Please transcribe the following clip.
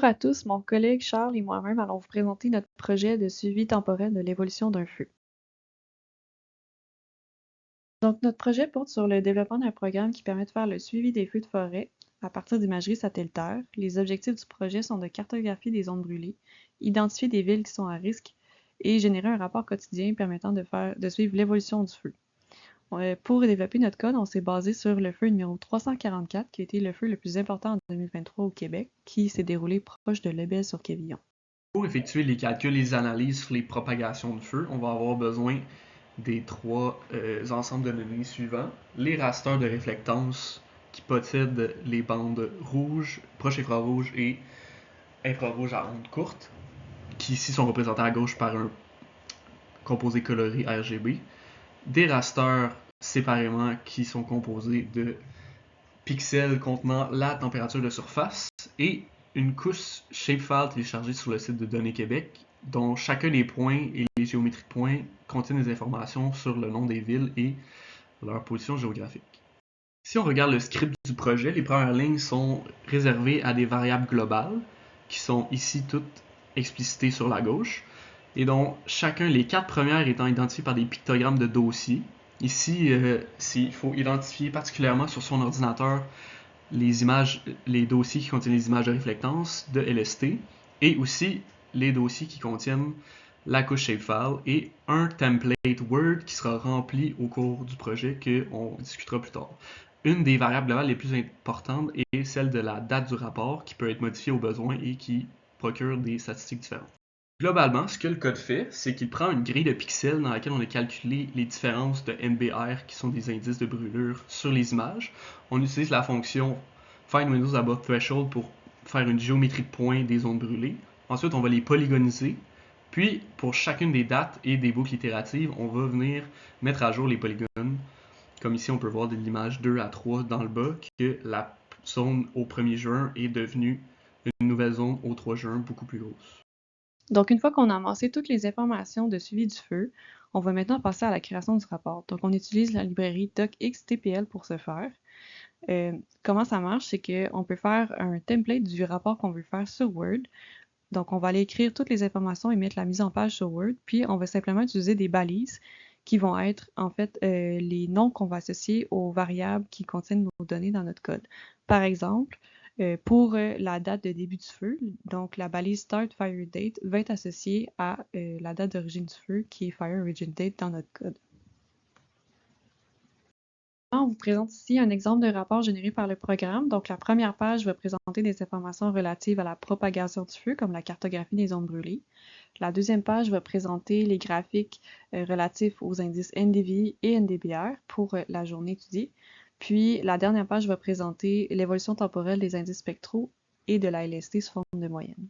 Bonjour à tous, mon collègue Charles et moi-même allons vous présenter notre projet de suivi temporel de l'évolution d'un feu. Donc, notre projet porte sur le développement d'un programme qui permet de faire le suivi des feux de forêt à partir d'imagerie satellitaire. Les objectifs du projet sont de cartographier des zones brûlées, identifier des villes qui sont à risque et générer un rapport quotidien permettant de suivre l'évolution du feu. Pour développer notre code, on s'est basé sur le feu numéro 344, qui a été le feu le plus important en 2023 au Québec, qui s'est déroulé proche de Lebel-sur-Quévillon. Pour effectuer les calculs et les analyses sur les propagations de feu, on va avoir besoin des trois ensembles de données suivants. Les rasters de réflectance qui possèdent les bandes rouges, proche infrarouge et infrarouge à ondes courtes, qui ici sont représentés à gauche par un composé coloré RGB. Des rasters séparément qui sont composés de pixels contenant la température de surface et une couche shapefile téléchargée sur le site de Données Québec, dont chacun des points et les géométries de points contiennent des informations sur le nom des villes et leur position géographique. Si on regarde le script du projet, les premières lignes sont réservées à des variables globales, qui sont ici toutes explicitées sur la gauche, et dont chacun, les 4 premières étant identifiées par des pictogrammes de dossiers. Ici, il faut identifier particulièrement sur son ordinateur les dossiers qui contiennent les images de réflectance de LST et aussi les dossiers qui contiennent la couche shapefile et un template Word qui sera rempli au cours du projet qu'on discutera plus tard. Une des variables globales les plus importantes est celle de la date du rapport qui peut être modifiée au besoin et qui procure des statistiques différentes. Globalement, ce que le code fait, c'est qu'il prend une grille de pixels dans laquelle on a calculé les différences de NBR, qui sont des indices de brûlure, sur les images. On utilise la fonction Find Windows Above Threshold pour faire une géométrie de points des zones brûlées. Ensuite, on va les polygoniser. Puis, pour chacune des dates et des boucles itératives, on va venir mettre à jour les polygones. Comme ici, on peut voir de l'image 2 à 3 dans le bas, que la zone au 1er juin est devenue une nouvelle zone au 3 juin beaucoup plus grosse. Donc, une fois qu'on a amassé toutes les informations de suivi du feu, on va maintenant passer à la création du rapport. Donc, on utilise la librairie docxtpl pour ce faire. Comment ça marche, c'est qu'on peut faire un template du rapport qu'on veut faire sur Word. Donc, on va aller écrire toutes les informations et mettre la mise en page sur Word, puis on va simplement utiliser des balises qui vont être en fait les noms qu'on va associer aux variables qui contiennent nos données dans notre code. Par exemple, pour la date de début du feu, donc la balise Start Fire Date va être associée à la date d'origine du feu qui est Fire Origin Date dans notre code. On vous présente ici un exemple de rapport généré par le programme. Donc, la première page va présenter des informations relatives à la propagation du feu, comme la cartographie des zones brûlées. La deuxième page va présenter les graphiques relatifs aux indices NDVI et NDBR pour la journée étudiée. Puis, la dernière page va présenter l'évolution temporelle des indices spectraux et de la LST sous forme de moyenne.